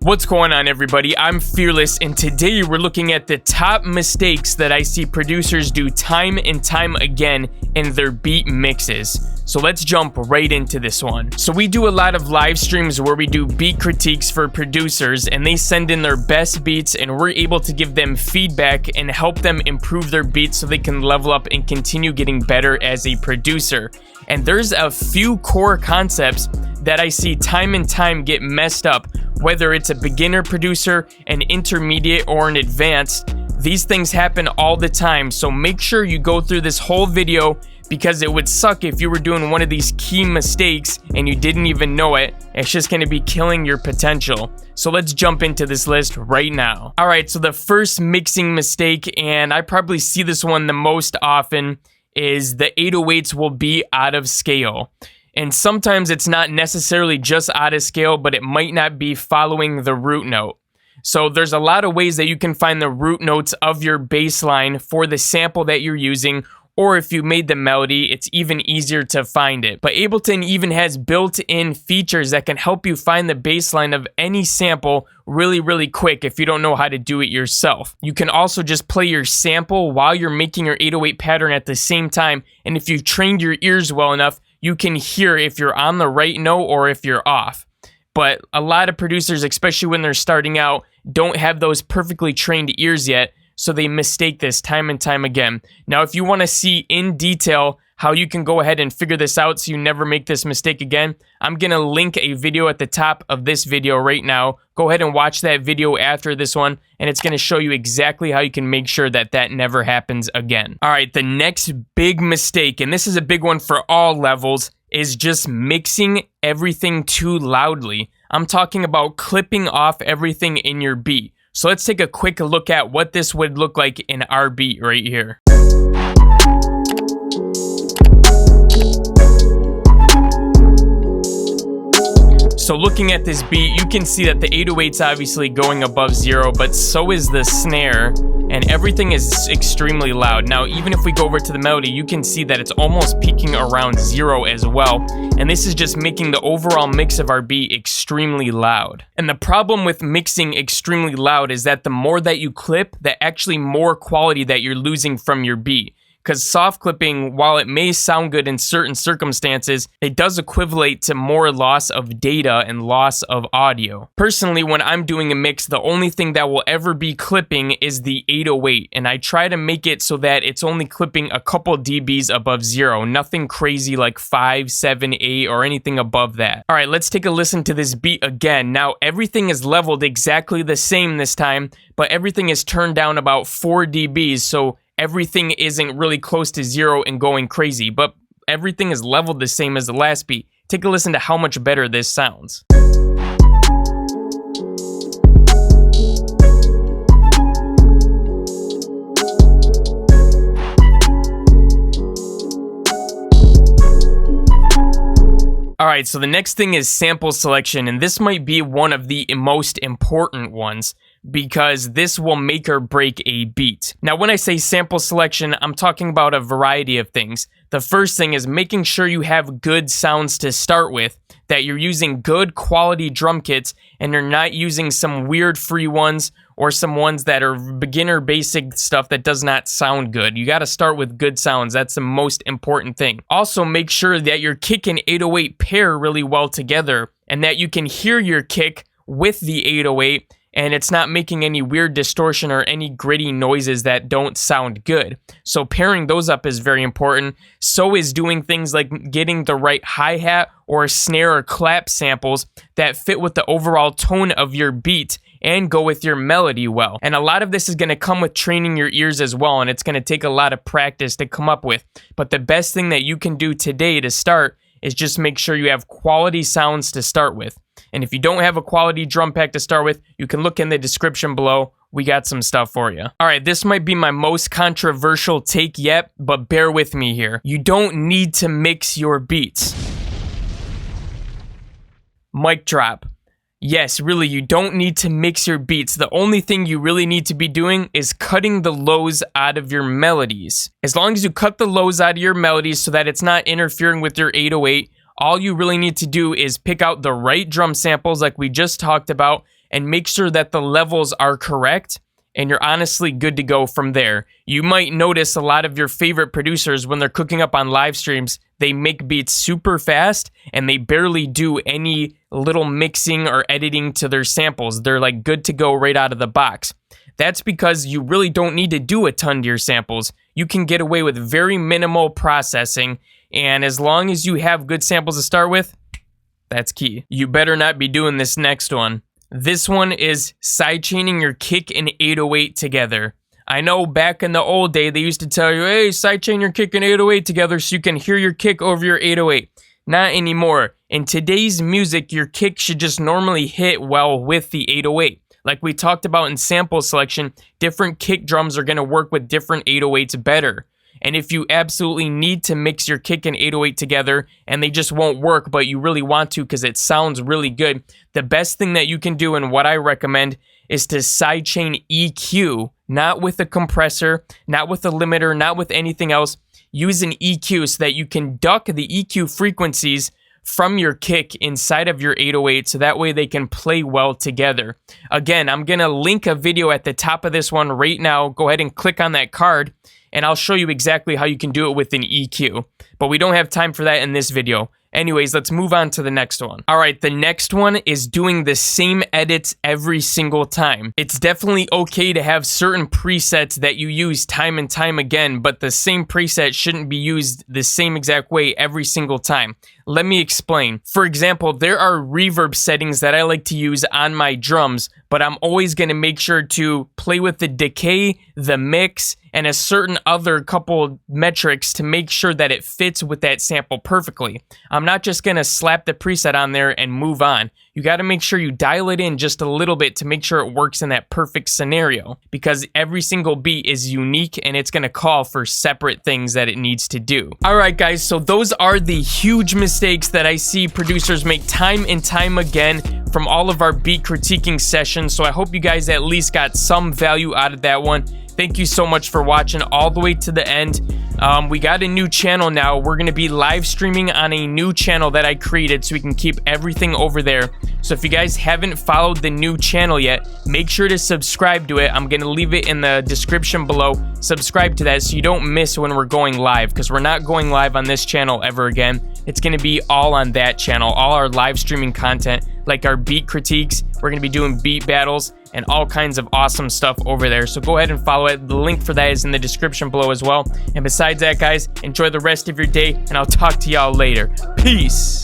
What's going on, everybody? I'm Fearless, and today we're looking at the top mistakes that I see producers do time and time again in their beat mixes. So let's jump right into this one. So we do a lot of live streams where we do beat critiques for producers, and they send in their best beats, and we're able to give them feedback and help them improve their beats so they can level up and continue getting better as a producer. And there's a few core concepts that I see time and time get messed up, whether it's a beginner producer, an intermediate, or an advanced. These things happen all the time, so make sure you go through this whole video, because it would suck if you were doing one of these key mistakes and you didn't even know it. It's just going to be killing your potential. So let's jump into this list right now. Alright, so the first mixing mistake, and I probably see this one the most often, is the 808s will be out of scale. And sometimes it's not necessarily just out of scale, but it might not be following the root note. So there's a lot of ways that you can find the root notes of your bass line for the sample that you're using, or if you made the melody, it's even easier to find it. But Ableton even has built-in features that can help you find the bass line of any sample really quick if you don't know how to do it yourself. You can also just play your sample while you're making your 808 pattern at the same time, and if you've trained your ears well enough, you can hear if you're on the right note or if you're off. But a lot of producers, especially when they're starting out, don't have those perfectly trained ears yet, so they mistake this time and time again. Now, if you want to see in detail how you can go ahead and figure this out so you never make this mistake again, I'm going to link a video at the top of this video right now. Go ahead and watch that video after this one, and it's going to show you exactly how you can make sure that that never happens again. All right, the next big mistake, and this is a big one for all levels, is just mixing everything too loudly. I'm talking about clipping off everything in your beat. So let's take a quick look at what this would look like in our beat right here. So looking at this beat, you can see that the 808's obviously going above 0, but so is the snare, and everything is extremely loud. Now, even if we go over to the melody, you can see that it's almost peaking around 0 as well, and this is just making the overall mix of our beat extremely loud. And the problem with mixing extremely loud is that the more that you clip, the actually more quality that you're losing from your beat. Because soft clipping, while it may sound good in certain circumstances, it does equivalent to more loss of data and loss of audio. Personally, when I'm doing a mix, the only thing that will ever be clipping is the 808, and I try to make it so that it's only clipping a couple dBs above 0, nothing crazy like 5, 7, 8, or anything above that. Alright, let's take a listen to this beat again. Now, everything is leveled exactly the same this time, but everything is turned down about 4 dBs, so everything isn't really close to 0 and going crazy, but everything is leveled the same as the last beat. Take a listen to how much better this sounds. Alright, so the next thing is sample selection, and this might be one of the most important ones, because this will make or break a beat. Now, when I say sample selection, I'm talking about a variety of things. The first thing is making sure you have good sounds to start with, that you're using good quality drum kits, and you're not using some weird free ones or some ones that are beginner basic stuff that does not sound good. You gotta start with good sounds. That's the most important thing. Also, make sure that your kick and 808 pair really well together, and that you can hear your kick with the 808, and it's not making any weird distortion or any gritty noises that don't sound good. So pairing those up is very important. So is doing things like getting the right hi-hat or snare or clap samples that fit with the overall tone of your beat and go with your melody well. And a lot of this is going to come with training your ears as well, and it's going to take a lot of practice to come up with. But the best thing that you can do today to start is just make sure you have quality sounds to start with. And if you don't have a quality drum pack to start with, you can look in the description below. We got some stuff for you. Alright, this might be my most controversial take yet, but bear with me here. You don't need to mix your beats. Mic drop. Yes, really, you don't need to mix your beats. The only thing you really need to be doing is cutting the lows out of your melodies. As long as you cut the lows out of your melodies so that it's not interfering with your 808, all you really need to do is pick out the right drum samples like we just talked about, and make sure that the levels are correct, and you're honestly good to go from there. You might notice a lot of your favorite producers, when they're cooking up on live streams, they make beats super fast and they barely do any little mixing or editing to their samples. They're like good to go right out of the box. That's because you really don't need to do a ton to your samples. You can get away with very minimal processing, and as long as you have good samples to start with, that's key. You better not be doing this next one. This one is sidechaining your kick and 808 together. I know back in the old day, they used to tell you, hey, sidechain your kick and 808 together so you can hear your kick over your 808. Not anymore. In today's music, your kick should just normally hit well with the 808. Like we talked about in sample selection, different kick drums are going to work with different 808s better. And if you absolutely need to mix your kick and 808 together and they just won't work, but you really want to because it sounds really good, the best thing that you can do, and what I recommend, is to sidechain EQ, not with a compressor, not with a limiter, not with anything else. Use an EQ so that you can duck the EQ frequencies from your kick inside of your 808, so that way they can play well together. Again, I'm going to link a video at the top of this one right now. Go ahead and click on that card, and I'll show you exactly how you can do it with an EQ. But we don't have time for that in this video. Anyways, let's move on to the next one. All right, the next one is doing the same edits every single time. It's definitely okay to have certain presets that you use time and time again, but the same preset shouldn't be used the same exact way every single time. Let me explain. For example, there are reverb settings that I like to use on my drums, but I'm always going to make sure to play with the decay, the mix, and a certain other couple metrics to make sure that it fits with that sample perfectly. I'm not just going to slap the preset on there and move on. You got to make sure you dial it in just a little bit to make sure it works in that perfect scenario, because every single beat is unique and it's going to call for separate things that it needs to do. All right, guys, so those are the huge mistakes that I see producers make time and time again from all of our beat critiquing sessions. So I hope you guys at least got some value out of that one. Thank you so much for watching all the way to the end. We got a new channel now. We're going to be live streaming on a new channel that I created so we can keep everything over there. So if you guys haven't followed the new channel yet, make sure to subscribe to it. I'm going to leave it in the description below. Subscribe to that so you don't miss when we're going live, because we're not going live on this channel ever again. It's going to be all on that channel, all our live streaming content, like our beat critiques. We're going to be doing beat battles and all kinds of awesome stuff over there. So go ahead and follow it. The link for that is in the description below as well. And besides that, guys, enjoy the rest of your day, and I'll talk to y'all later. Peace.